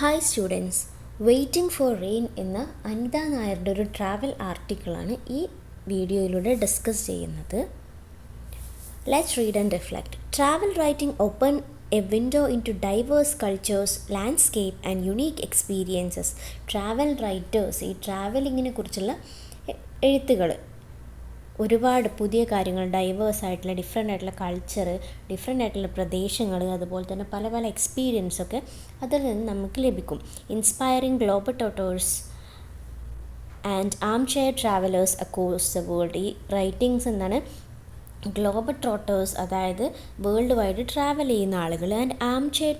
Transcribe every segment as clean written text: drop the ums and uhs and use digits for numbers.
Hi students, waiting for rain എന്ന അനിത നായരുടെ ഒരു ട്രാവൽ ആർട്ടിക്കിളാണ് ഈ വീഡിയോയിലൂടെ ഡിസ്കസ് ചെയ്യുന്നത്. Let's read and reflect. Travel writing open a window into diverse cultures, landscape and unique experiences. Travel writers ഈ ട്രാവലിങ്ങിനെ കുറിച്ചുള്ള എഴുത്തുകൾ ഒരുപാട് പുതിയ കാര്യങ്ങൾ, ഡൈവേഴ്സ് ആയിട്ടുള്ള ഡിഫറെൻ്റ് ആയിട്ടുള്ള കൾച്ചർ, ഡിഫറെൻ്റ് ആയിട്ടുള്ള പ്രദേശങ്ങൾ, അതുപോലെ തന്നെ പല പല എക്സ്പീരിയൻസൊക്കെ അതിൽ നിന്ന് നമുക്ക് ലഭിക്കും. Inspiring global trotters and arm chair travellers across the world. ഈ റൈറ്റിങ്സ് എന്താണ്? ഗ്ലോബൽ ട്രോട്ടേഴ്സ്, അതായത് വേൾഡ് വൈഡ് ട്രാവൽ ചെയ്യുന്ന ആളുകൾ, ആൻഡ് ആം ചെയർ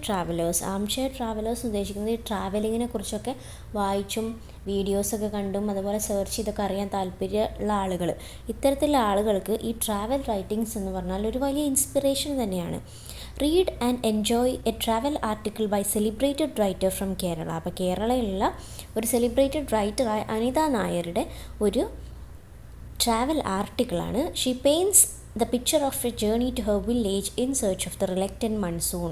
ട്രാവലേഴ്സ് ഉദ്ദേശിക്കുന്നത് ഈ ട്രാവലിങ്ങിനെ കുറിച്ചൊക്കെ വായിച്ചും വീഡിയോസൊക്കെ കണ്ടും അതുപോലെ സെർച്ച് ചെയ്തൊക്കെ അറിയാൻ താല്പര്യമുള്ള ആളുകൾ. ഇത്തരത്തിലുള്ള ആളുകൾക്ക് ഈ ട്രാവൽ റൈറ്റിങ്സ് എന്ന് പറഞ്ഞാൽ ഒരു വലിയ ഇൻസ്പിറേഷൻ തന്നെയാണ്. Read and enjoy a travel article by celebrated writer from Kerala. അപ്പോൾ കേരളയിലുള്ള ഒരു സെലിബ്രേറ്റഡ് റൈറ്ററായ അനിത നായരുടെ ഒരു ട്രാവൽ ആർട്ടിക്കിളാണ്. She paints the picture of a journey to her village in search of the reluctant monsoon.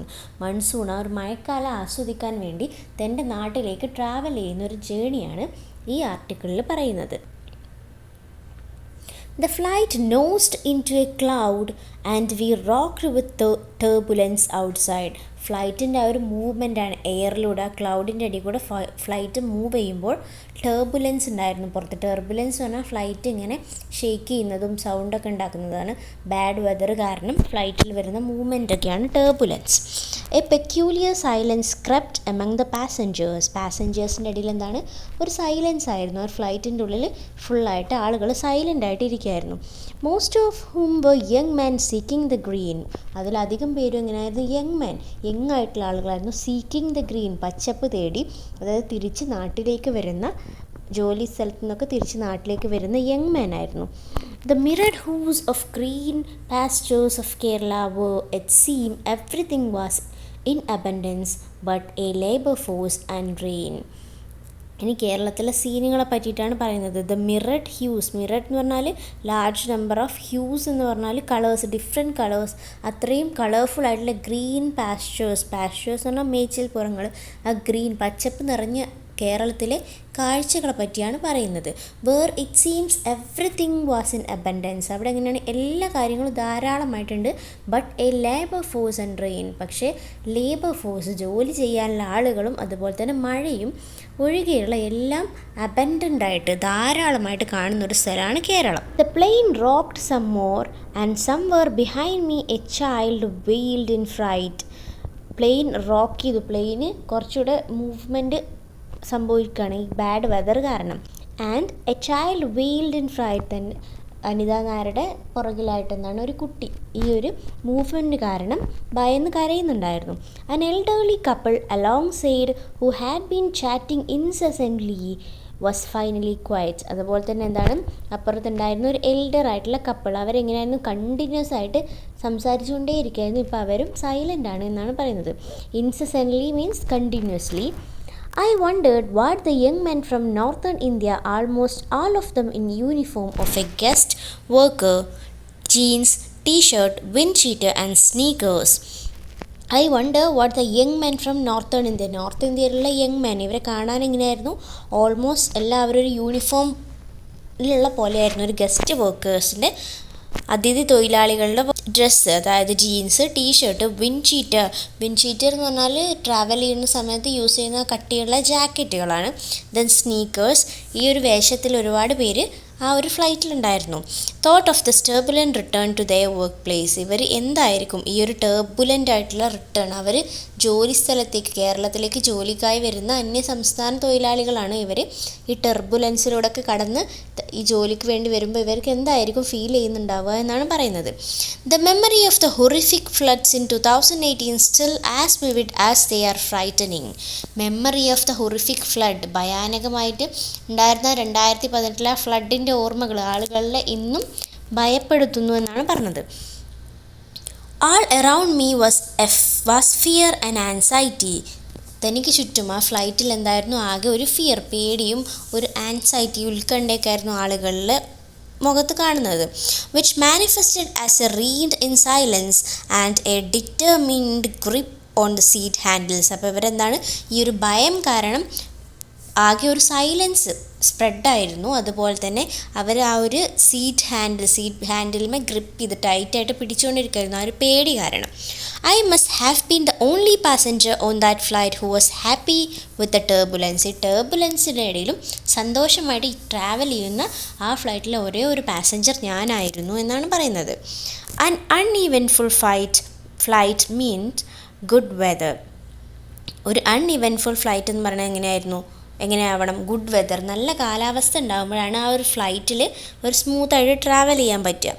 ആ ഒരു മഴക്കാലം ആസ്വദിക്കാൻ വേണ്ടി തൻ്റെ നാട്ടിലേക്ക് ട്രാവൽ ചെയ്യുന്ന ഒരു ജേണിയാണ് ഈ ആർട്ടിക്കിളിൽ പറയുന്നത്. The flight nosed into a cloud and we rocked with the turbulence outside. ഫ്ലൈറ്റിൻ്റെ ആ ഒരു മൂവ്മെൻറ്റാണ്, എയറിലൂടെ ആ ക്ലൗഡിൻ്റെ അടിയിൽ കൂടെ ഫ്ലൈറ്റ് മൂവ് ചെയ്യുമ്പോൾ ടർബുലൻസ് ഉണ്ടായിരുന്നു പുറത്ത്. ടർബുലൻസ് എന്ന് പറഞ്ഞാൽ ഫ്ലൈറ്റ് ഇങ്ങനെ ഷെയ്ക്ക് ചെയ്യുന്നതും സൗണ്ടൊക്കെ ഉണ്ടാക്കുന്നതാണ്. ബാഡ് വെതർ കാരണം ഫ്ലൈറ്റിൽ വരുന്ന മൂവ്മെൻറ്റൊക്കെയാണ് turbulence. A peculiar silence crept among the പാസഞ്ചേഴ്സിൻ്റെ ഇടയിൽ എന്താണ്? ഒരു സൈലൻസ് ആയിരുന്നു. ആ ഫ്ലൈറ്റിൻ്റെ ഉള്ളിൽ ഫുള്ളായിട്ട് ആളുകൾ സൈലൻ്റ് ആയിട്ട് ഇരിക്കുകയായിരുന്നു. Most of whom were young man seeking the green. അതിലധികം പേരും എങ്ങനെയായിരുന്നു? യങ് ആയിട്ടുള്ള ആളുകളായിരുന്നു. സീക്കിംഗ് ദ ഗ്രീൻ, പച്ചപ്പ് തേടി, അതായത് തിരിച്ച് നാട്ടിലേക്ക് വരുന്ന, ജോലി സ്ഥലത്തു നിന്നൊക്കെ തിരിച്ച് നാട്ടിലേക്ക് വരുന്ന യങ് മാൻ ആയിരുന്നു. The mirrored hooves of green pastures of Kerala were, it seemed, everything was in abundance but a labor force and rain. ഇനി കേരളത്തിലെ സീനുകളെ പറ്റിയിട്ടാണ് പറയുന്നത്. ദ മിറഡ് ഹ്യൂസ്, മിറഡ് എന്ന് പറഞ്ഞാൽ ലാർജ് നമ്പർ ഓഫ് ഹ്യൂസ് എന്ന് പറഞ്ഞാൽ കളേഴ്സ്, ഡിഫറെൻറ്റ് കളേഴ്സ്, അത്രയും കളർഫുൾ ആയിട്ടുള്ള ഗ്രീൻ പാസ്റ്റേഴ്സ് എന്ന് പറഞ്ഞാൽ മേച്ചിൽ പുറങ്ങൾ, ആ ഗ്രീൻ പച്ചപ്പ് നിറഞ്ഞ കേരളത്തിലെ കാഴ്ചകളെ പറ്റിയാണ് പറയുന്നത്. Where it seems everything was in abundance. അവിടെ എങ്ങനെയാണ്? എല്ലാ കാര്യങ്ങളും ധാരാളമായിട്ടുണ്ട്. But a labour force and rain. പക്ഷേ ലേബർ ഫോഴ്സ്, ജോലി ചെയ്യാനുള്ള ആളുകളും അതുപോലെ തന്നെ മഴയും ഒഴികെയുള്ള എല്ലാം അബൻഡൻ്റ് ആയിട്ട് ധാരാളമായിട്ട് കാണുന്ന ഒരു സ്ഥലമാണ് Keralam. The plane rocked some more and somewhere behind me a child wailed in fright. Plane rock ചെയ്തു, പ്ലെയിന് കുറച്ചുകൂടെ മൂവ്മെൻറ്റ് സംഭവിക്കുകയാണ് ഈ ബാഡ് വെതർ കാരണം. And a child wailed in fright. തന്നെ അനിത നായരുടെ പുറകിലായിട്ട് എന്താണ്? ഒരു കുട്ടി ഈ ഒരു മൂവ്മെൻറ്റ് കാരണം ഭയന്ന് കരയുന്നുണ്ടായിരുന്നു. An elderly couple alongside who had been chatting incessantly was finally quiet. അതുപോലെ തന്നെ എന്താണ്? അപ്പുറത്തുണ്ടായിരുന്ന ഒരു എൽഡർ ആയിട്ടുള്ള കപ്പിൾ, അവരെങ്ങനെയായിരുന്നു? കണ്ടിന്യൂസ് ആയിട്ട് സംസാരിച്ചുകൊണ്ടേ ഇരിക്കുകയായിരുന്നു. ഇപ്പോൾ അവരും സൈലൻ്റ് ആണ് എന്നാണ് പറയുന്നത്. Incessantly means continuously. I wondered what the young men from northern India, almost all of them in uniform of a guest worker, jeans, t-shirt, wind cheater and sneakers. I wonder what the young men from northern India, north ഇന്ത്യയിലുള്ള young men, ഇവരെ കാണാൻ എങ്ങനെയായിരുന്നു? Almost എല്ലാവരും ഒരു യൂണിഫോമിലുള്ള പോലെയായിരുന്നു. ഒരു guest വർക്കേഴ്സിൻ്റെ, അതിഥി തൊഴിലാളികളുടെ ഡ്രസ്സ്, അതായത് ജീൻസ്, ടീഷർട്ട്, വിൻഡ് ചീറ്റർ എന്ന് പറഞ്ഞാൽ ട്രാവൽ ചെയ്യുന്ന സമയത്ത് യൂസ് ചെയ്യുന്ന കട്ടിയുള്ള ജാക്കറ്റുകളാണ്. Then sneakers. ഈ ഒരു വേഷത്തിൽ ഒരുപാട് പേര് ആ ഒരു ഫ്ലൈറ്റിലുണ്ടായിരുന്നു. Thought of this turbulent return to their work place. ഇവർ എന്തായിരിക്കും ഈ ഒരു ടർബുലൻ്റ് ആയിട്ടുള്ള റിട്ടേൺ? അവർ ജോലി സ്ഥലത്തേക്ക്, കേരളത്തിലേക്ക് ജോലിക്കായി വരുന്ന അന്യ സംസ്ഥാന തൊഴിലാളികളാണ് ഇവർ. ഈ ടർബുലൻസിലൂടെയൊക്കെ കടന്ന് ഈ ജോലിക്ക് വേണ്ടി വരുമ്പോൾ ഇവർക്ക് എന്തായിരിക്കും ഫീൽ ചെയ്യുന്നുണ്ടാവുക എന്നാണ് പറയുന്നത്. The memory of the horrific floods in 2018 still as vivid as they are frightening. Memory of the horrific flood, ഭയാനകമായിട്ട് ഉണ്ടായിരുന്ന 2018 ഫ്ലഡിൻ്റെ ഓർമ്മകൾ ആളുകളെ ഇന്നും ഭയപ്പെടുത്തുന്നു എന്നാണ് പറഞ്ഞത്. All around me was fear and anxiety. തനിക്ക് ചുറ്റും ആ ഫ്ലൈറ്റിൽ എന്തായിരുന്നു? ആകെ ഒരു ഫിയർ, പേടിയും ഒരു ആൻസൈറ്റി, ഉത്കണ്ഠയൊക്കെയായിരുന്നു ആളുകളിൽ മുഖത്ത് കാണുന്നത്. Which manifested as A read in silence and A determined grip on the seat handles. അപ്പോൾ ഇവരെന്താണ്, ഈ ഒരു ഭയം കാരണം ആകെ ഒരു സൈലൻസ് സ്പ്രെഡായിരുന്നു. അതുപോലെ തന്നെ അവർ ആ ഒരു സീറ്റ് ഹാൻഡിൽമേ ഗ്രിപ്പ് ചെയ്ത് ടൈറ്റായിട്ട് പിടിച്ചുകൊണ്ടിരിക്കുകയായിരുന്നു ആ ഒരു പേടി കാരണം. I must have been the only passenger on that flight who was happy with the turbulence. ഈ ടർബുലൻസിൻ്റെ ഇടയിലും സന്തോഷമായിട്ട് ഈ ട്രാവൽ ചെയ്യുന്ന ആ ഫ്ലൈറ്റിലെ ഒരേ ഒരു പാസഞ്ചർ ഞാനായിരുന്നു എന്നാണ് പറയുന്നത്. An uneventful flight means good weather. ഒരു അൺഇവൻഫുൾ ഫ്ലൈറ്റ് എന്ന് പറഞ്ഞാൽ എങ്ങനെയാവണം? ഗുഡ് വെതർ, നല്ല കാലാവസ്ഥ ഉണ്ടാകുമ്പോഴാണ് ആ ഒരു ഫ്ലൈറ്റിൽ ഒരു സ്മൂത്തായിട്ട് ട്രാവൽ ചെയ്യാൻ പറ്റുക.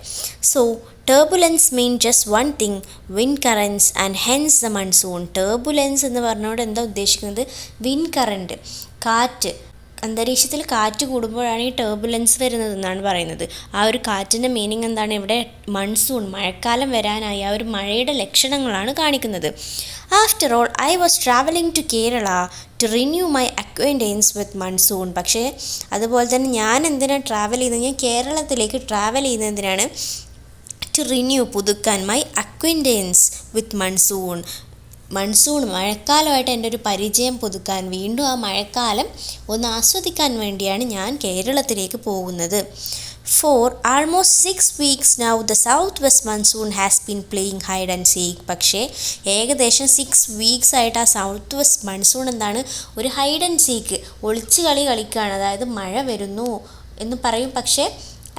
So turbulence mean just one thing, wind currents and hence the monsoon. Turbulence എന്ന് പറഞ്ഞുകൊണ്ട് എന്താ ഉദ്ദേശിക്കുന്നത്? വിൻഡ് കറൻറ്റ്, കാറ്റ്, അന്തരീക്ഷത്തിൽ കാറ്റ് കൂടുമ്പോഴാണ് ഈ ടർബുലൻസ് വരുന്നതെന്നാണ് പറയുന്നത്. ആ ഒരു കാറ്റിൻ്റെ മീനിങ് എന്താണ്? ഇവിടെ മൺസൂൺ, മഴക്കാലം വരാനായി ആ ഒരു മഴയുടെ ലക്ഷണങ്ങളാണ് കാണിക്കുന്നത്. After all I was travelling to Kerala to renew my acquaintance with monsoon. പക്ഷേ അതുപോലെ തന്നെ ഞാൻ എന്തിനാണ് ട്രാവൽ ചെയ്യുന്നത്? ഞാൻ കേരളത്തിലേക്ക് ട്രാവൽ ചെയ്യുന്നതിനാണ്. ടു റിന്യൂ, പുതുക്കാൻ, മൈ അക്വൈൻറ്റൻസ് വിത്ത് മൺസൂൺ മഴക്കാലമായിട്ട് എൻ്റെ ഒരു പരിചയം പുതുക്കാൻ, വീണ്ടും ആ മഴക്കാലം ഒന്ന് ആസ്വദിക്കാൻ വേണ്ടിയാണ് ഞാൻ കേരളത്തിലേക്ക് പോകുന്നത്. For almost 6 weeks now the south west monsoon has been playing hide and seek. പക്ഷേ ഏകദേശം 6 weeks ആയിട്ട് ആ സൗത്ത് വെസ്റ്റ് മൺസൂൺ എന്താണ്, ഒരു ഹൈഡ് ആൻഡ് സീക്ക്, ഒളിച്ചു കളി കളിക്കുകയാണ്. അതായത് മഴ വരുന്നു എന്ന് പറയും, പക്ഷേ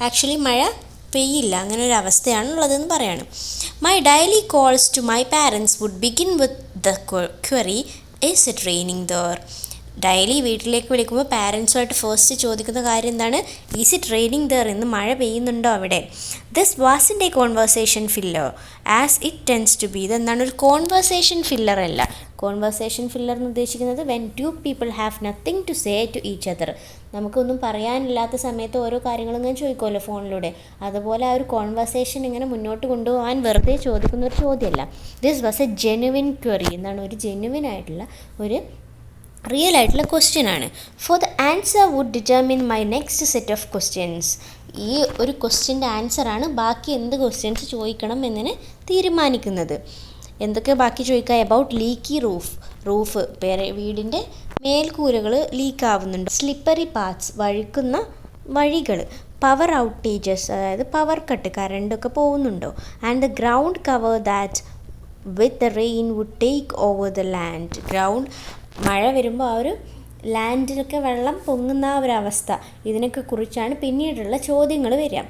ആക്ച്വലി മഴ പെയ്യില്ല, അങ്ങനെ ഒരു അവസ്ഥയാണുള്ളതെന്ന് പറയാണ്. My daily calls to my parents would begin with the query, is it raining there. Daily വീട്ടിലേക്ക് വിളിക്കുമ്പോൾ പാരൻസുമായിട്ട് ഫസ്റ്റ് ചോദിക്കുന്ന കാര്യം എന്താണ്? ഈസ് ഇറ്റ് റെയിനിങ് ദർ, ഇന്ന് മഴ പെയ്യുന്നുണ്ടോ അവിടെ? ദിസ് വാസിൻ്റെ conversation filler as it tends to be. ഇതെന്താണ്, ഒരു കോൺവെർസേഷൻ ഫില്ലർ അല്ല. കോൺവെർസേഷൻ ഫില്ലർ എന്ന് ഉദ്ദേശിക്കുന്നത് when two people have nothing to say to each other. നമുക്കൊന്നും പറയാനില്ലാത്ത സമയത്ത് ഓരോ കാര്യങ്ങളും ഇങ്ങനെ ചോദിക്കുമല്ലോ ഫോണിലൂടെ, അതുപോലെ ആ ഒരു കോൺവെർസേഷൻ ഇങ്ങനെ മുന്നോട്ട് കൊണ്ടുപോകാൻ വെറുതെ ചോദിക്കുന്ന ഒരു ചോദ്യമല്ല. This was a genuine query. എന്താണ്, ഒരു ജെനുവിൻ ആയിട്ടുള്ള ഒരു റിയൽ ആയിട്ടുള്ള ക്വസ്റ്റ്യൻ ആണ്. For the answer would determine my next set of questions. ഈ ഒരു ക്വസ്റ്റ്യൻ്റെ ആൻസറാണ് ബാക്കി എന്ത് ക്വസ്റ്റ്യൻസ് ചോദിക്കണം എന്നതിന് തീരുമാനിക്കുന്നത്. എന്തൊക്കെ ബാക്കി ചോദിക്കുക? എബൌട്ട് ലീക്കി റൂഫ്, വീടിൻ്റെ മേൽക്കൂരകൾ ലീക്കാവുന്നുണ്ട്. സ്ലിപ്പറി പാത്സ്, വഴുക്കുന്ന വഴികൾ. പവർ ഔട്ടേജസ്, അതായത് പവർ കട്ട്, കറണ്ടൊക്കെ പോകുന്നുണ്ടോ. And the ground cover that with the rain would take over the land. മഴ വരുമ്പോൾ ആ ഒരു ലാൻഡിലൊക്കെ വെള്ളം പൊങ്ങുന്ന ആ ഒരു അവസ്ഥ, ഇതിനൊക്കെ കുറിച്ചാണ് പിന്നീടുള്ള ചോദ്യങ്ങൾ വരിക.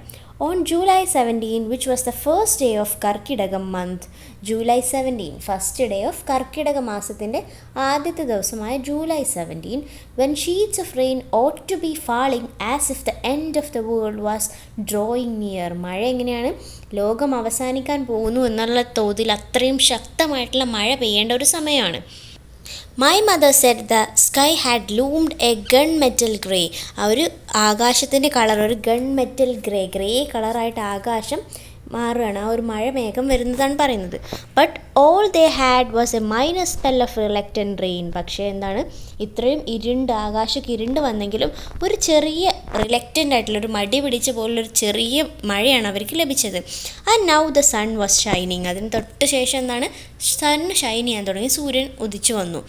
On July 17, which was the first day of Karkidakam month, July 17, first day of Karkidaka മാസത്തിൻ്റെ ആദ്യത്തെ ദിവസമായ July 17, when sheets of rain ought to be falling as if the end of the world was drawing near. മഴ എങ്ങനെയാണ്, ലോകം അവസാനിക്കാൻ പോകുന്നു എന്നുള്ള തോതിൽ അത്രയും ശക്തമായിട്ടുള്ള മഴ പെയ്യേണ്ട ഒരു സമയമാണ്. My mother said the sky had loomed a gun metal grey. ആ ഒരു ആകാശത്തിൻ്റെ കളർ ഒരു ഗൺ മെറ്റൽ ഗ്രേ കളറായിട്ട് ആകാശം മാറുകയാണ്, ആ ഒരു മഴ മേഘം വരുന്നതാണ് പറയുന്നത്. But all they had was A minor spell of reluctant rain. പക്ഷേ എന്താണ്, ഇത്രയും ആകാശമൊക്കെ ഇരുണ്ട് വന്നെങ്കിലും ഒരു ചെറിയ റിലക്റ്റൻ്റ് ആയിട്ടുള്ള, ഒരു മടി പിടിച്ച പോലുള്ളൊരു ചെറിയ മഴയാണ് അവർക്ക് ലഭിച്ചത്. And now the sun was shining. അതിന് തൊട്ട് ശേഷം എന്താണ്, സൺ ഷൈൻ ചെയ്യാൻ തുടങ്ങി, സൂര്യൻ ഉദിച്ചു വന്നു.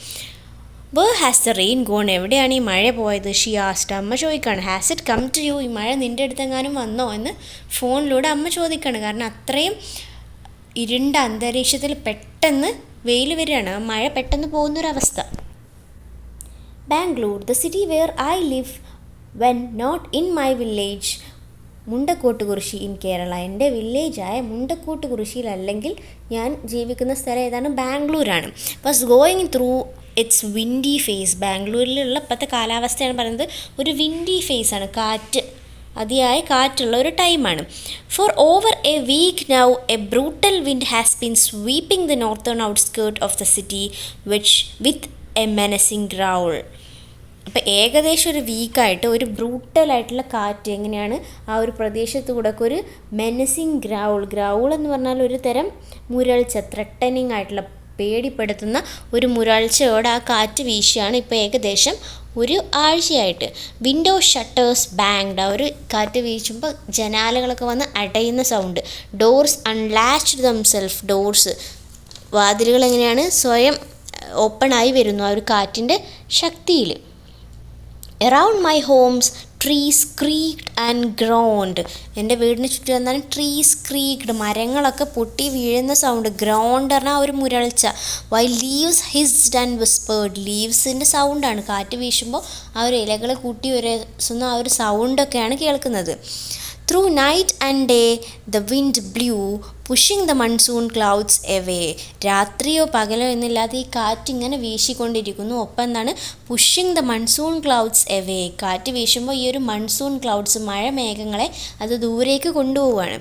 Where has the rain gone, എവിടെയാണ് ഈ മഴ പോയത്? ഷി ആസ്റ്റ്, അമ്മ ചോദിക്കുകയാണ്. Has it come to you, ഈ മഴ നിൻ്റെ അടുത്തെങ്ങാനും വന്നോ എന്ന് ഫോണിലൂടെ അമ്മ ചോദിക്കുകയാണ്. കാരണം അത്രയും ഇരുണ്ട അന്തരീക്ഷത്തിൽ പെട്ടെന്ന് വെയിൽ വരികയാണ്, മഴ പെട്ടെന്ന് പോകുന്നൊരവസ്ഥ. Bangalore, the city where I live when not in my village Mundakkottukurissi in Kerala. എൻ്റെ വില്ലേജായ മുണ്ടക്കോട്ടുകുറിശിയിലല്ലെങ്കിൽ ഞാൻ ജീവിക്കുന്ന സ്ഥലം ഏതാണ്, ബാംഗ്ലൂരാണ്. Was going through its windy phase. ബാംഗ്ലൂരിലുള്ള ഇപ്പോഴത്തെ കാലാവസ്ഥയാണ് പറയുന്നത്, ഒരു വിൻഡി ഫേസാണ്, അതിയായ കാറ്റുള്ള ഒരു ടൈമാണ്. For over a week now a brutal wind has been sweeping the northern outskirt of the city with a menacing growl. അപ്പോൾ ഏകദേശം ഒരു വീക്കായിട്ട് ഒരു ബ്രൂട്ടലായിട്ടുള്ള കാറ്റ് എങ്ങനെയാണ് ആ ഒരു പ്രദേശത്ത് കൂടെ ഒരു മെനസിങ് ഗ്രൗൾ എന്ന് പറഞ്ഞാൽ ഒരു തരം മുരൾച്ച, ത്രട്ടനിങ് ആയിട്ടുള്ള, പേടിപ്പെടുത്തുന്ന ഒരു മുരൾച്ചയോടെ ആ കാറ്റ് വീശിയാണ് ഇപ്പോൾ ഏകദേശം ഒരു ആഴ്ചയായിട്ട്. വിൻഡോ ഷട്ടേഴ്സ് ബാങ്ക്ഡ്, ആ ഒരു കാറ്റ് വീശുമ്പോൾ ജനാലകളൊക്കെ വന്ന് അടയുന്ന sound. Doors unlatched themselves, doors വാതിലുകൾ എങ്ങനെയാണ് സ്വയം ഓപ്പണായി വരുന്നു ആ ഒരു കാറ്റിൻ്റെ ശക്തിയിൽ. Around my homes trees creaked and groaned. എൻ്റെ വീടിന് ചുറ്റും എന്താണ് ട്രീസ് ക്രീക്ഡ്, മരങ്ങളൊക്കെ പൊട്ടി വീഴുന്ന സൗണ്ട്. ഗ്രോൺഡ് പറഞ്ഞാൽ ഒരു മുരൾച്ച. While leaves hissed and whispered. ലീവ്സിൻ്റെ സൗണ്ടാണ്, കാറ്റ് വീശുമ്പോൾ ആ ഒരു ഇലകൾ കൂട്ടി ഉരസുന്ന ആ ഒരു സൗണ്ടൊക്കെയാണ് കേൾക്കുന്നത്. Through night and day the wind blew, pushing the monsoon clouds away. രാത്രിയോ പകലോ എന്നില്ലാതെ ഈ കാറ്റ് ഇങ്ങനെ വീശിക്കൊണ്ടിരിക്കുന്നു. ഒപ്പം എന്താണ് pushing the monsoon clouds away. കാറ്റ് വീശുമ്പോൾ ഈ ഒരു മൺസൂൺ ക്ലൗഡ്സ് മഴമേഘങ്ങളെ അത് ദൂരേക്ക് കൊണ്ടുപോവുകയാണ്.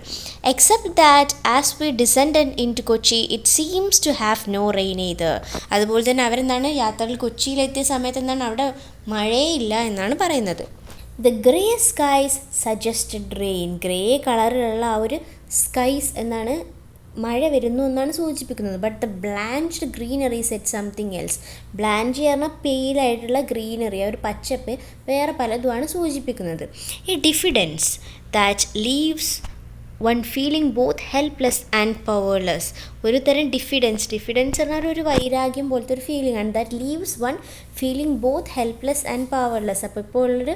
Except that as we descended into Kochi it seems to have no rain either. അതുപോലെ തന്നെ അവരെന്താണ് യാത്രകൾ കൊച്ചിയിലെത്തിയ സമയത്ത് എന്താണ് അവിടെ മഴയില്ല എന്നാണ് പറയുന്നത്. The grey skies suggested rain. Grey കളറിലുള്ള ആ ഒരു സ്കൈസ് എന്നാണ് മഴ വരുന്നു എന്നാണ് സൂചിപ്പിക്കുന്നത്. But the blanched greenery said something else. Blanch പറഞ്ഞാൽ പെയിലായിട്ടുള്ള ഗ്രീനറി, ആ ഒരു പച്ചപ്പ് വേറെ പലതുമാണ് സൂചിപ്പിക്കുന്നത്. A diffidence that leaves one feeling both helpless and powerless. ഒരു തരം ഡിഫിഡൻസ് പറഞ്ഞാൽ ഒരു വൈരാഗ്യം പോലത്തെ ഒരു ഫീലിംഗ് ആണ്. That leaves one feeling both helpless and powerless. അപ്പോൾ ഇപ്പോൾ ഉള്ളൊരു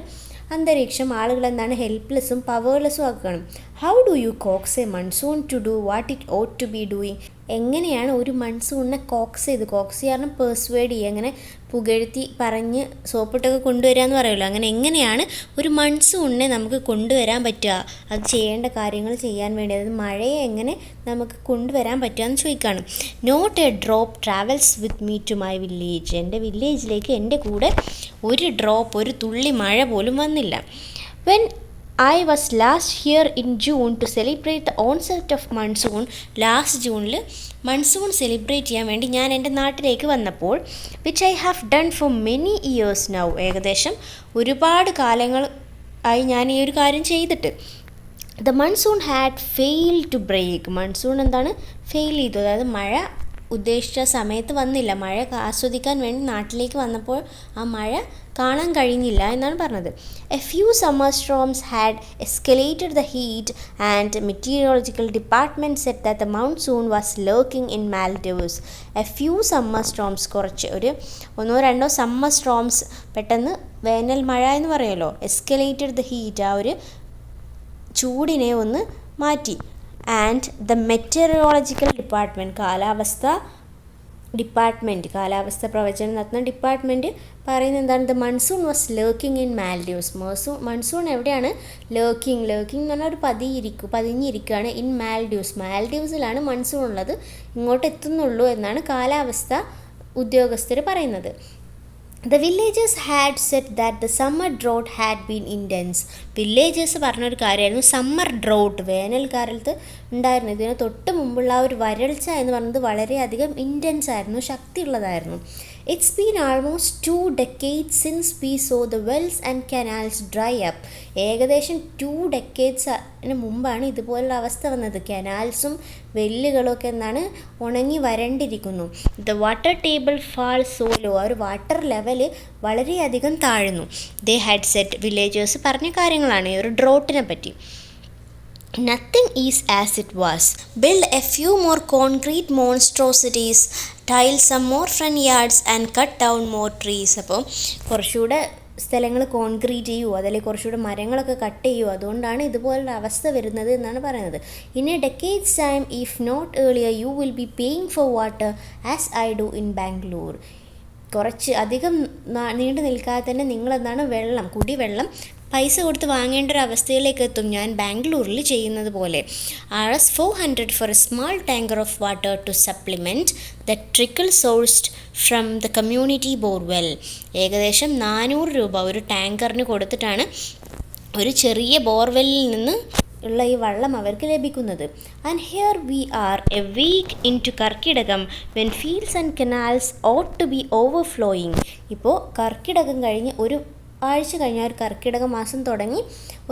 അന്തരീക്ഷം ആളുകൾ എന്താണ് ഹെൽപ്ലെസ്സും പവർലെസ്സും ആക്കുകയാണ്. How do you coax a monsoon to do what it ought to be doing. എങ്ങനെയാണ് ഒരു മൺസൂണിനെ കോക്സ് കാരണം പെർസ്വേഡ് ചെയ്യുക, അങ്ങനെ പുകഴ്ത്തി പറഞ്ഞ് സോപ്പിട്ടൊക്കെ കൊണ്ടുവരിക എന്ന് പറയുമല്ലോ, അങ്ങനെ എങ്ങനെയാണ് ഒരു മൺസൂണിനെ നമുക്ക് കൊണ്ടുവരാൻ പറ്റുക, അത് ചെയ്യേണ്ട കാര്യങ്ങൾ ചെയ്യാൻ വേണ്ടി, അതായത് മഴയെ എങ്ങനെ നമുക്ക് കൊണ്ടുവരാൻ പറ്റുക എന്ന് ചോദിക്കുകയാണ്. Not a drop travels with me to my village. എൻ്റെ വില്ലേജിലേക്ക് എൻ്റെ കൂടെ ഒരു ഡ്രോപ്പ്, ഒരു തുള്ളി മഴ പോലും വന്നില്ല. When I was last here in June to celebrate the onset of monsoon. Last ജൂണിൽ മൺസൂൺ സെലിബ്രേറ്റ് ചെയ്യാൻ വേണ്ടി ഞാൻ എൻ്റെ നാട്ടിലേക്ക് വന്നപ്പോൾ, which I have done for many years now. ഏകദേശം ഒരുപാട് കാലങ്ങൾ ആയി ഞാൻ ഈ ഒരു കാര്യം ചെയ്തിട്ട്. The monsoon had fail to break. Monsoon എന്താണ് ഫെയിൽ ചെയ്തു, അതായത് മഴ ഉദ്ദേശിച്ച സമയത്ത് വന്നില്ല. മഴ ആസ്വദിക്കാൻ വേണ്ടി നാട്ടിലേക്ക് വന്നപ്പോൾ ആ മഴ കാണാൻ കഴിഞ്ഞില്ല എന്നാണ് പറഞ്ഞത്. A few summer storms had escalated the heat and meteorological department said that the monsoon was lurking in Maldives. A few summer storms, കുറച്ച് ഒരു 1-2 സമ്മർ സ്റ്റോംസ് പെട്ടെന്ന് വേനൽ മഴ എന്ന് പറയുമല്ലോ. എസ്കലേറ്റഡ് ദ ഹീറ്റ്, ആ ഒരു ചൂടിനെ ഒന്ന് മാറ്റി. ആൻഡ് ദ മെറ്റീരിയോളജിക്കൽ ഡിപ്പാർട്ട്മെൻറ്റ്, കാലാവസ്ഥ പ്രവചനം നടത്തുന്ന ഡിപ്പാർട്ട്മെൻറ്റ് പറയുന്നത് എന്താണ്? The monsoon was lurking in Maldives. Monsoon എവിടെയാണ്? ലർക്കിംഗ് എന്ന് പറഞ്ഞാൽ ഒരു പതിഞ്ഞിരിക്കുകയാണ്. ഇൻ മാൽഡീവ്സിലാണ് മൺസൂൺ ഉള്ളത്, ഇങ്ങോട്ട് എത്തുന്നുള്ളൂ എന്നാണ് കാലാവസ്ഥ ഉദ്യോഗസ്ഥർ പറയുന്നത്. The villagers had said that the summer drought had been intense. Villagers പറഞ്ഞൊരു കാര്യമായിരുന്നു സമ്മർ ഡ്രോട്ട്, വേനൽക്കാലത്ത് ഉണ്ടായിരുന്നു. ഇതിന് തൊട്ട് മുമ്പുള്ള ആ ഒരു വരൾച്ച എന്ന് പറയുന്നത് വളരെയധികം ഇൻറ്റൻസ് ആയിരുന്നു, ശക്തിയുള്ളതായിരുന്നു. It's been almost 2 decades since we saw the wells and canals dry up. ഏകദേശം 2 decadesന് മുമ്പാണ് ഇതുപോലുള്ള അവസ്ഥ വന്നത്. കനാൽസും വെല്ലുകളൊക്കെ എന്താണ് ഉണങ്ങി വരണ്ടിരിക്കുന്നു. The water table fall so low. ആ ഒരു വാട്ടർ ലെവൽ വളരെയധികം താഴ്ന്നു. ദേ ഹാഡ് സെറ്റ്, വില്ലേജേഴ്സ് പറഞ്ഞ കാര്യങ്ങളാണ് ഈ ഒരു ഡ്രോട്ടിനെ പറ്റി. Nothing is as it was. Build a few more concrete monstrosities, tile some more front yards and cut down more trees. അപ്പോൾ കുറച്ചുകൂടെ സ്ഥലങ്ങൾ കോൺക്രീറ്റ് ചെയ്യുമോ, അതിൽ കുറച്ചുകൂടെ മരങ്ങളൊക്കെ കട്ട് ചെയ്യുമോ, അതുകൊണ്ടാണ് ഇതുപോലുള്ള അവസ്ഥ വരുന്നത് എന്നാണ് പറയുന്നത്. In a decade's time if not earlier you will be paying for water as I do in Bangalore. കുറച്ച് അധികം നീണ്ടു നിൽക്കാതെ തന്നെ നിങ്ങളെന്താണ് കുടിവെള്ളം പൈസ കൊടുത്ത് വാങ്ങേണ്ട ഒരു അവസ്ഥയിലേക്ക് എത്തും ഞാൻ ബാംഗ്ലൂരിൽ ചെയ്യുന്നത് പോലെ. Rs 400 for a small tanker of water to supplement the trickle sourced from the community borewell. ഏകദേശം 400 രൂപ ഒരു ടാങ്കറിന് കൊടുത്തിട്ടാണ് ഒരു ചെറിയ ബോർവെല്ലിൽ നിന്ന് ഉള്ള ഈ വെള്ളം അവർക്ക് ലഭിക്കുന്നത്. And here we are a week into Karkidakam when fields and canals ought to be overflowing. ഇപ്പോൾ കർക്കിടകം കഴിഞ്ഞ് ഒരു ആഴ്ച കഴിഞ്ഞ ഒരു കർക്കിടക മാസം തുടങ്ങി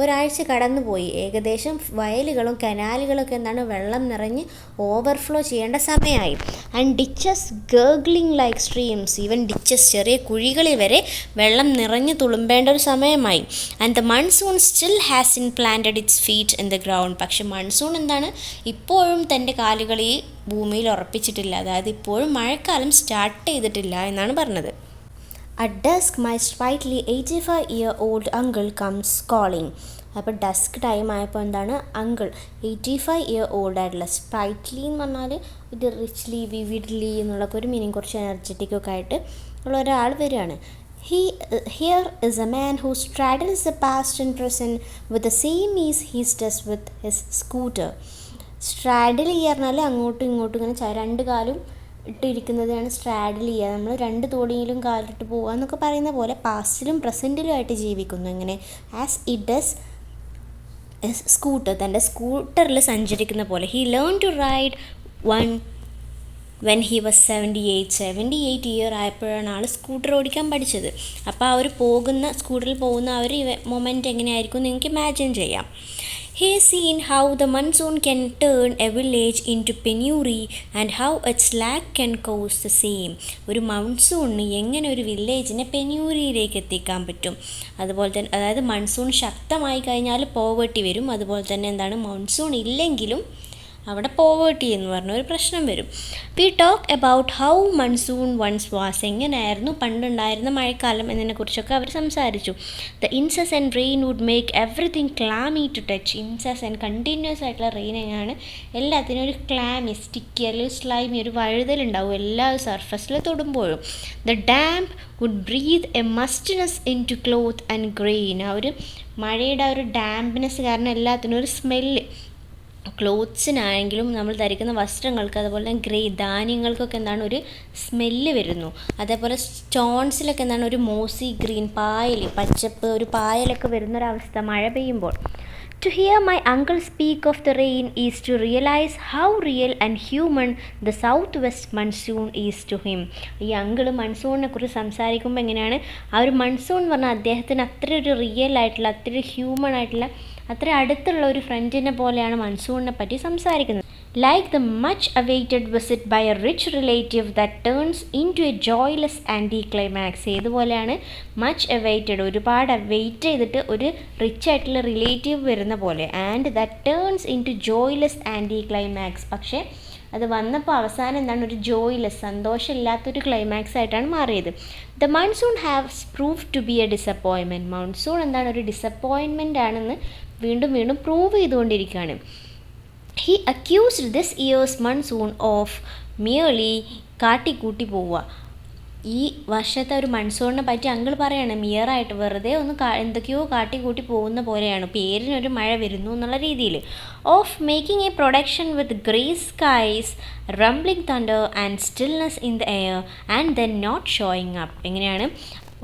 ഒരാഴ്ച കടന്നുപോയി. ഏകദേശം വയലുകളും കനാലുകളൊക്കെ എന്താണ് വെള്ളം നിറഞ്ഞ് ഓവർഫ്ലോ ചെയ്യേണ്ട സമയമായി. And ditches gurgling like streams, even ditches ചെറിയ കുഴികളിൽ വരെ വെള്ളം നിറഞ്ഞ് തുളുമ്പേണ്ട ഒരു സമയമായി. And the monsoon still has in planted its feet in the ground. പക്ഷെ മൺസൂൺ എന്താണ് ഇപ്പോഴും തൻ്റെ കാലുകൾ ഈ ഭൂമിയിൽ ഉറപ്പിച്ചിട്ടില്ല. അതായത് ഇപ്പോഴും മഴക്കാലം സ്റ്റാർട്ട് ചെയ്തിട്ടില്ല എന്നാണ് പറഞ്ഞത്. At dusk, my sprightly 85-year-old uncle comes calling. അപ്പോൾ ഡസ്ക് ടൈം ആയപ്പോൾ എന്താണ് അങ്കിൾ 85-year-old ആയിട്ടുള്ള, സ്പ്രൈറ്റ്ലി എന്ന് പറഞ്ഞാൽ ഇത് റിച്ച്ലി വിവിഡ്ലി എന്നുള്ളൊക്കെ ഒരു മീനിങ്, കുറച്ച് എനർജറ്റിക്കൊക്കെ ആയിട്ട് ഉള്ള ഒരാൾ വരികയാണ്. Here is a man who straddles the past and present with the same ease he does with his scooter. Straddle പറഞ്ഞാൽ അങ്ങോട്ടും ഇങ്ങോട്ടും ഇങ്ങനെ രണ്ട് കാലും ഇട്ടിരിക്കുന്നതാണ് സ്ട്രാഡിൽ ചെയ്യുക. നമ്മൾ രണ്ട് തോടിയിലും കാലിട്ട് പോകുക എന്നൊക്കെ പറയുന്ന പോലെ പാസ്റ്റിലും പ്രസൻറ്റിലും ആയിട്ട് ജീവിക്കുന്നു. എങ്ങനെ? ആസ് ഇറ്റ് ഡസ് സ്കൂട്ടർ, തൻ്റെ സ്കൂട്ടറിൽ സഞ്ചരിക്കുന്ന പോലെ. He learn to ride when he was 78 year ആയപ്പോഴാണ് ആൾ സ്കൂട്ടർ ഓടിക്കാൻ പഠിച്ചത്. അപ്പോൾ ആ ഒരു സ്കൂട്ടറിൽ പോകുന്ന ആ ഒരു മൊമെൻറ്റ് എങ്ങനെയായിരിക്കും നിങ്ങൾക്ക് ഇമാജിൻ ചെയ്യാം. He has seen how the monsoon can turn a village into penury and how its lack can cause the same. ഒരു മൺസൂണിന് എങ്ങനെ ഒരു വില്ലേജിനെ പെന്യൂരിയിലേക്ക് എത്തിക്കാൻ പറ്റും. അതുപോലെ തന്നെ അതായത് മൺസൂൺ ശക്തമായി കഴിഞ്ഞാൽ പോവേർട്ടി വരും. അതുപോലെ തന്നെ എന്താണ് മൺസൂൺ ഇല്ലെങ്കിലും അവിടെ പോവേർട്ടി എന്ന് പറഞ്ഞ ഒരു പ്രശ്നം വരും. We talk about how monsoon once was, എങ്ങനെയായിരുന്നു പണ്ടുണ്ടായിരുന്ന മഴക്കാലം എന്നതിനെക്കുറിച്ചൊക്കെ അവർ സംസാരിച്ചു. The incessant rain would make everything clammy to touch. Incessant continuous ആയിട്ടുള്ള റെയിനാണ് എല്ലാത്തിനും ഒരു ക്ലാമി, സ്റ്റിക്കി അല്ലെങ്കിൽ സ്ലൈമി, ഒരു വഴുതലുണ്ടാവും എല്ലാ സർഫസിൽ തൊടുമ്പോഴും. The damp wood breath a mustiness into cloth and grain. ആ ഒരു മഴയുടെ ആ ഒരു ഡാംപ്നെസ് കാരണം എല്ലാത്തിനും ഒരു സ്മെല്ല്, ക്ലോത്ത്സിനാണെങ്കിലും നമ്മൾ ധരിക്കുന്ന വസ്ത്രങ്ങൾക്ക്, അതുപോലെ തന്നെ ധാന്യങ്ങൾക്കൊക്കെ എന്താണ് ഒരു സ്മെല്ല് വരുന്നു. അതേപോലെ സ്റ്റോൺസിലൊക്കെ എന്താണ് ഒരു മോസി ഗ്രീൻ, പച്ചപ്പ്, ഒരു പായലൊക്കെ വരുന്നൊരവസ്ഥ മഴ പെയ്യുമ്പോൾ. To hear my uncle speak of the rain is to realize how real and human the southwest monsoon is to him. ഈ അങ്കിൾ മൺസൂണിനെ കുറിച്ച് സംസാരിക്കുമ്പോൾ എങ്ങനെയാണ് ആ ഒരു മൺസൂൺ പറഞ്ഞാൽ അദ്ദേഹത്തിന് അത്ര ഒരു റിയൽ ആയിട്ടുള്ള, അത്ര ഹ്യൂമൺ ആയിട്ടുള്ള, അത്ര അടുത്തുള്ള ഒരു ഫ്രണ്ടിനെ പോലെയാണ് മൺസൂണിനെ പറ്റി സംസാരിക്കുന്നത്. Like the much awaited visit by a rich relative that turns into a joyless anticlimax. ഏതുപോലെയാണ് മച്ച് അവൈറ്റഡ്, ഒരുപാട് വെയിറ്റ് ചെയ്തിട്ട് ഒരു റിച്ച് ആയിട്ടുള്ള റിലേറ്റീവ് വരുന്ന പോലെ. And that turns into joyless anticlimax. പക്ഷേ അത് വന്നപ്പോൾ അവസാനം എന്താണ് ഒരു ജോയ്ലെസ്, സന്തോഷമില്ലാത്തൊരു ക്ലൈമാക്സ് ആയിട്ടാണ് മാറിയത്. The monsoon haves prove to be a disappointment. Monsoon എന്താണ് ഒരു ഡിസപ്പോയിൻമെൻ്റ് ആണെന്ന് വീണ്ടും വീണ്ടും പ്രൂവ് ചെയ്തുകൊണ്ടിരിക്കുകയാണ്. He accused this year's monsoon of merely കാട്ടിക്കൂട്ടി പോവുക. ഈ വർഷത്തെ ഒരു മൺസൂണിനെ പറ്റി അങ്കിൾ പറയാണ് മിയറായിട്ട് വെറുതെ ഒന്ന് എന്തൊക്കെയോ കാട്ടിക്കൂട്ടി പോകുന്ന പോലെയാണ്, പേരിനൊരു മഴ വരുന്നു എന്നുള്ള രീതിയിൽ. Of making a production with grey skies, rumbling thunder and stillness in the air and then not showing up. എങ്ങനെയാണ്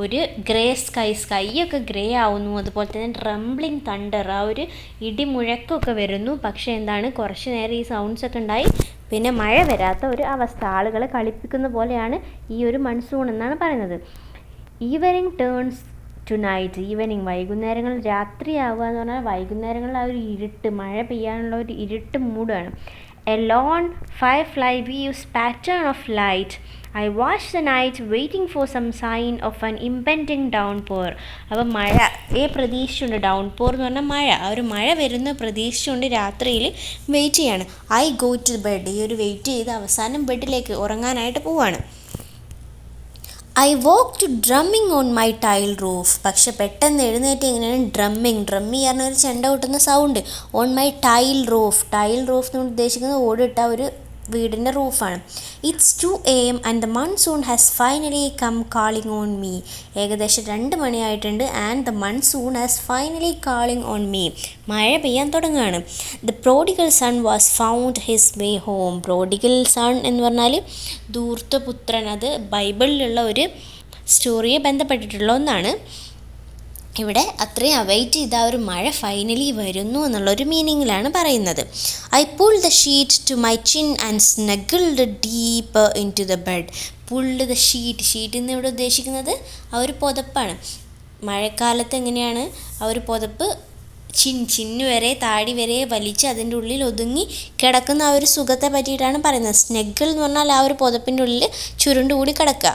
ഒരു ഗ്രേ സ്കൈയൊക്കെ ഗ്രേ ആവുന്നു, അതുപോലെ തന്നെ റംബ്ലിംഗ് തണ്ടർ, ആ ഒരു ഇടിമുഴക്കമൊക്കെ വരുന്നു. പക്ഷേ എന്താണ് കുറച്ച് നേരം ഈ സൗണ്ട്സൊക്കെ ഉണ്ടായി പിന്നെ മഴ വരാത്ത ഒരു അവസ്ഥ, ആളുകളെ കളിപ്പിക്കുന്ന പോലെയാണ് ഈ ഒരു മൺസൂൺ എന്നാണ് പറയുന്നത്. Evening turns to night. Evening വൈകുന്നേരങ്ങൾ, രാത്രിയാവുക എന്ന് പറഞ്ഞാൽ വൈകുന്നേരങ്ങളിൽ ആ ഒരു ഇരുട്ട്, മഴ പെയ്യാനുള്ള ഒരു ഇരുട്ട് മൂടാണ്. A lone firefly weaves pattern of light. I watch the night waiting for some sign of an impending downpour. അപ്പോൾ മഴയെ പ്രതീക്ഷിച്ചുകൊണ്ട്, ഡൗൺപോർ എന്ന് പറഞ്ഞാൽ മഴ, ആ ഒരു മഴ വരുന്ന പ്രതീക്ഷിച്ചുകൊണ്ട് രാത്രിയിൽ വെയിറ്റ് ചെയ്യാണ്. I go to bed. ഈ ഒരു വെയിറ്റ് ചെയ്ത് അവസാനം ബെഡിലേക്ക് ഉറങ്ങാനായിട്ട് പോവാണ്. I woke to drumming on my tile roof. പക്ഷെ പെട്ടെന്ന് എഴുന്നേറ്റ് എങ്ങനെയാണ് ഡ്രമ്മി പറഞ്ഞ ഒരു ചെണ്ട കൊട്ടുന്ന sound. On my tile roof എന്ന് ഉദ്ദേശിക്കുന്നത് ഓടിട്ട ഒരു വീടിൻ്റെ റൂഫാണ്. It's 2 AM and the monsoon has finally come calling on me. ഏകദേശം 2 മണിയായിട്ടുണ്ട്. And the monsoon has finally calling on me. മഴ പെയ്യാൻ തുടങ്ങുകയാണ്. The prodigal sun was found his way home. Prodigal sun എന്ന് പറഞ്ഞാൽ ധൂർത്തപുത്രൻ, അത് ബൈബിളിലുള്ള ഒരു സ്റ്റോറിയെ ബന്ധപ്പെട്ടിട്ടുള്ള ഒന്നാണ്. ഇവിടെ അത്രയും അവൈറ്റ് ചെയ്ത ഒരു മഴ ഫൈനലി വരുന്നു എന്നുള്ളൊരു മീനിങ്ങിലാണ് പറയുന്നത്. I pull the sheet to my chin and snuggled deep into the bed. Pulled the sheet എന്ന് ഇവിടെ ഉദ്ദേശിക്കുന്നത് ആ ഒരു പുതപ്പാണ്. മഴക്കാലത്ത് എങ്ങനെയാണ് ആ ഒരു പുതപ്പ് ചിന്നു വരെ താടി വരെ വലിച്ച് അതിൻ്റെ ഉള്ളിൽ ഒതുങ്ങി കിടക്കുന്ന ആ ഒരു സുഖത്തെ പറ്റിയിട്ടാണ് പറയുന്നത്. സ്നെഗിൾ എന്ന് പറഞ്ഞാൽ ആ ഒരു പുതപ്പിൻ്റെ ഉള്ളിൽ ചുരുണ്ടുകൂടി കിടക്കുക.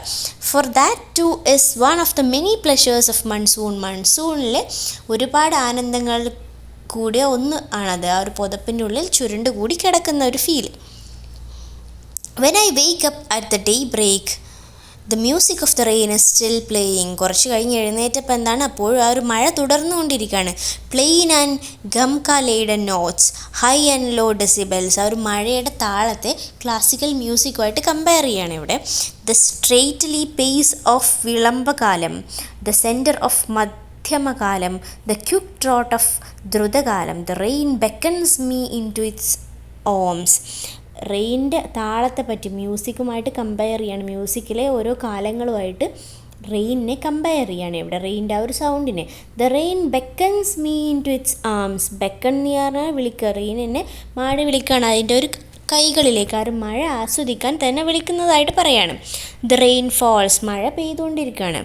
For that too is one of the many pleasures of monsoon. മൺസൂണിൽ ഒരുപാട് ആനന്ദങ്ങൾ കൂടിയ ഒന്ന് ആണത്, ആ ഒരു പുതപ്പിൻ്റെ ഉള്ളിൽ ചുരുണ്ടുകൂടി കിടക്കുന്ന ഒരു feel. When I wake up at the day break the music of the rain is still playing. കുറച്ച് കഴിഞ്ഞ് എഴുന്നേറ്റപ്പോൾ എന്താണ്, അപ്പോഴും ആ ഒരു മഴ തുടർന്നുകൊണ്ടിരിക്കുകയാണ്. Plain and gamaka laden notes, high and low decibels. ആ ഒരു മഴയുടെ താളത്തെ ക്ലാസിക്കൽ മ്യൂസിക്കുമായിട്ട് കമ്പയർ ചെയ്യുകയാണ് ഇവിടെ. The straightly pace of vilambakalam, the centre of madhyamakalam, the quick trot of drutakalam, the rain beckons me into its Ohm's. റെയിൻ്റെ താളത്തെ പറ്റി മ്യൂസിക്കുമായിട്ട് കമ്പയർ ചെയ്യാണ്. മ്യൂസിക്കിലെ ഓരോ കാലങ്ങളുമായിട്ട് റെയിനിനെ കമ്പയർ ചെയ്യാണ് ഇവിടെ, റെയിൻ്റെ ആ ഒരു സൗണ്ടിനെ. The rain beckons me into its arms. Beckon എന്ന് പറഞ്ഞാൽ വിളിക്കുക, റെയിൻ എന്നെ മാടി വിളിക്കുകയാണ് അതിൻ്റെ ഒരു കൈകളിലേക്ക്. ആ ഒരു മഴ ആസ്വദിക്കാൻ തന്നെ വിളിക്കുന്നതായിട്ട് പറയാണ്. ദ റെയിൻ ഫോൾസ്, മഴ പെയ്തുകൊണ്ടിരിക്കുകയാണ്.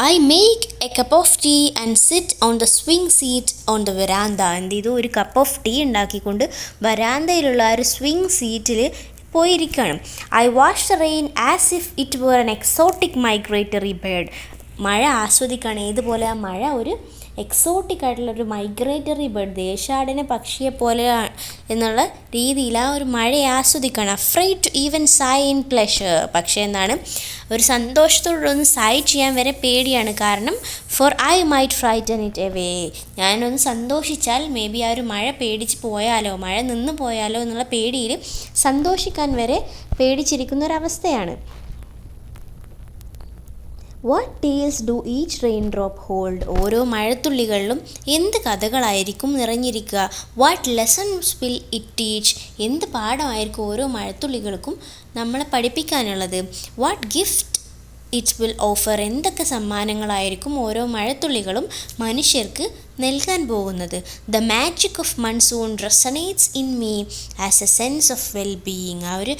I make a cup of tea and sit on the swing seat on the veranda. എന്ത് ചെയ്തു, ഒരു കപ്പ് ഓഫ് ടീ ഉണ്ടാക്കിക്കൊണ്ട് വരാന്തയിലുള്ള ആ ഒരു സ്വിങ് സീറ്റിൽ പോയിരിക്കുകയാണ്. I watch the rain as if it were an exotic migratory bird. മഴ ആസ്വദിക്കുകയാണ്. ഏതുപോലെ, ആ മഴ ഒരു എക്സോട്ടിക് ആയിട്ടുള്ളൊരു മൈഗ്രേറ്ററി ബേർഡ്, ദേശാടന പക്ഷിയെ പോലെ എന്നുള്ള രീതിയിൽ ആ ഒരു മഴയെ ആസ്വദിക്കുകയാണ്. Afraid to even sigh in pleasure. പക്ഷേ എന്താണ്, ഒരു സന്തോഷത്തോടൊന്ന് സൈ ചെയ്യാൻ വരെ പേടിയാണ്. കാരണം for I might frighten it away. ഞാനൊന്ന് സന്തോഷിച്ചാൽ മേ ബി ആ ഒരു മഴ പേടിച്ച് പോയാലോ, മഴ നിന്ന് പോയാലോ എന്നുള്ള പേടിയിൽ സന്തോഷിക്കാൻ വരെ പേടിച്ചിരിക്കുന്നൊരവസ്ഥയാണ്. What tales do each raindrop hold. ഓരോ മഴത്തുള്ളികളിലും എന്ത് കഥകളായിരിക്കും നിറഞ്ഞിരിക്കുക. What lessons will it teach. എന്ത് പാഠമായിരിക്കും ഓരോ മഴത്തുള്ളികൾക്കും നമ്മളെ പഠിപ്പിക്കാനുള്ളത്. What gift it will offer. എന്തൊക്കെ സമ്മാനങ്ങളായിരിക്കും ഓരോ മഴത്തുള്ളികളും മനുഷ്യർക്ക് നൽകാൻ പോകുന്നത്. The magic of monsoon resonates in me as a sense of well being. ആ ഒരു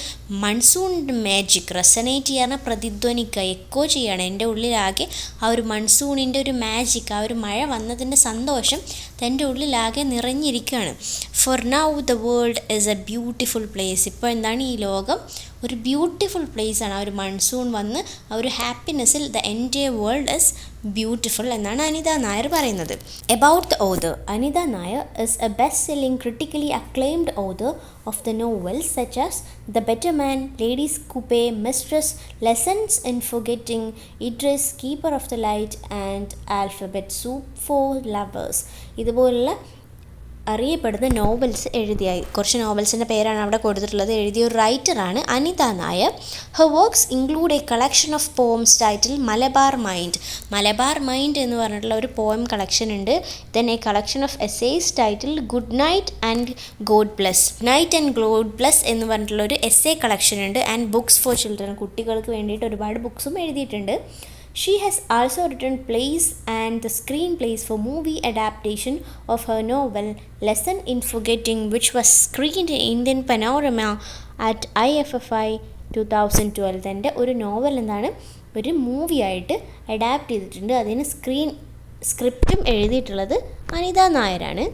മൺസൂണിൻ്റെ മാജിക്, റെസനേറ്റ് ചെയ്യാൻ പ്രതിധ്വനിക്കുക, എക്കോ ചെയ്യാണ് എൻ്റെ ഉള്ളിലാകെ. ആ ഒരു മൺസൂണിൻ്റെ ഒരു മാജിക്, ആ ഒരു മഴ വന്നതിൻ്റെ സന്തോഷം തൻ്റെ ഉള്ളിലാകെ നിറഞ്ഞിരിക്കുകയാണ്. For now the world is a beautiful place. ഇപ്പോൾ എന്താണ്, ഈ ലോകം ഒരു ബ്യൂട്ടിഫുൾ പ്ലേസാണ്. ആ ഒരു മൺസൂൺ വന്ന് ആ ഒരു ഹാപ്പിനെസ്സിൽ the entire world is beautiful എന്നാണ് അനിത നായർ പറയുന്നത്. About the author, Anita Nair is a best-selling, critically acclaimed author of the novels such as The Better Man, Ladies Coupe, Mistress, Lessons in Forgetting, Idris, Keeper of the Light and Alphabet Soup for Lovers. ഇതുപോലുള്ള അറിയപ്പെടുന്ന novels എഴുതിയ കുറച്ച് നോവൽസിൻ്റെ പേരാണ് അവിടെ കൊടുത്തിട്ടുള്ളത്. എഴുതിയ ഒരു റൈറ്ററാണ് Anita Nair. Her works include a collection of poems title Malabar mind. Malabar mind എന്ന് പറഞ്ഞിട്ടുള്ള ഒരു പോയം കളക്ഷൻ ഉണ്ട്. Then a collection of essays title good night and God bless. Night and God bless എന്ന് പറഞ്ഞിട്ടുള്ള ഒരു എസ്സേ കളക്ഷൻ ഉണ്ട്. ആൻഡ് ബുക്സ് ഫോർ ചിൽഡ്രൻ, കുട്ടികൾക്ക് വേണ്ടിയിട്ട് ഒരുപാട് ബുക്സും എഴുതിയിട്ടുണ്ട്. She has also written plays and the screenplays for movie adaptation of her novel Lesson in Forgetting, which was screened in Indian Panorama at IFFI 2012. എൻ്റെ ഒരു novel എന്താണ് ഒരു മൂവിയായിട്ട് adapt ചെയ്തിട്ടുണ്ട്. അതിന് സ്ക്രിപ്റ്റും എഴുതിയിട്ടുള്ളത് അനിത നായരാണ്.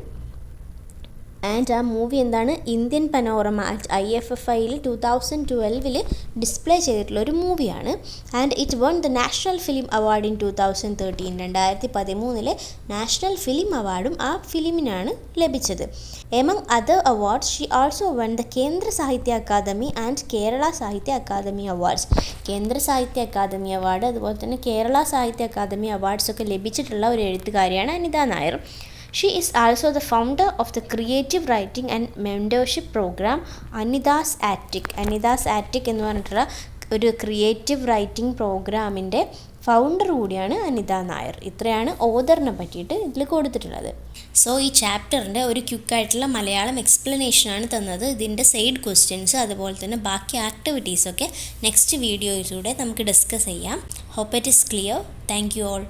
ആൻഡ് ആ മൂവി എന്താണ്, ഇന്ത്യൻ പനോറമ അറ്റ് IFFIയിൽ 2012 ഡിസ്പ്ലേ ചെയ്തിട്ടുള്ള ഒരു മൂവിയാണ്. And it one the national film award in 2013. 2013 national film അവാർഡും ആ ഫിലിമിനാണ് ലഭിച്ചത്. Among other awards she also one the കേന്ദ്ര സാഹിത്യ അക്കാദമി ആൻഡ് കേരള സാഹിത്യ അക്കാദമി അവാർഡ്സ്. കേന്ദ്ര സാഹിത്യ അക്കാദമി അവാർഡ് അതുപോലെ തന്നെ കേരള സാഹിത്യ അക്കാദമി അവാർഡ്സൊക്കെ ലഭിച്ചിട്ടുള്ള ഒരു എഴുത്തുകാരിയാണ് Anitha Nair. She is also the founder of the creative writing and mentorship program Anita's Attic. Anita's Attic എന്ന് പറഞ്ഞിട്ടുള്ള ഒരു ക്രിയേറ്റീവ് റൈറ്റിംഗ് പ്രോഗ്രാമിൻ്റെ ഫൗണ്ടർ കൂടിയാണ് അനിത നായർ. ഇത്രയാണ് ഓതറിനെ പറ്റിയിട്ട് ഇതിൽ കൊടുത്തിട്ടുള്ളത്. സോ ഈ ചാപ്റ്ററിൻ്റെ ഒരു ക്വിക്കായിട്ടുള്ള മലയാളം എക്സ്പ്ലനേഷനാണ് തന്നത്. ഇതിൻ്റെ സൈഡ് ക്വസ്റ്റ്യൻസ് അതുപോലെ തന്നെ ബാക്കി ആക്ടിവിറ്റീസൊക്കെ നെക്സ്റ്റ് വീഡിയോയിലൂടെ നമുക്ക് ഡിസ്കസ് ചെയ്യാം. Hope it is clear. Thank you all.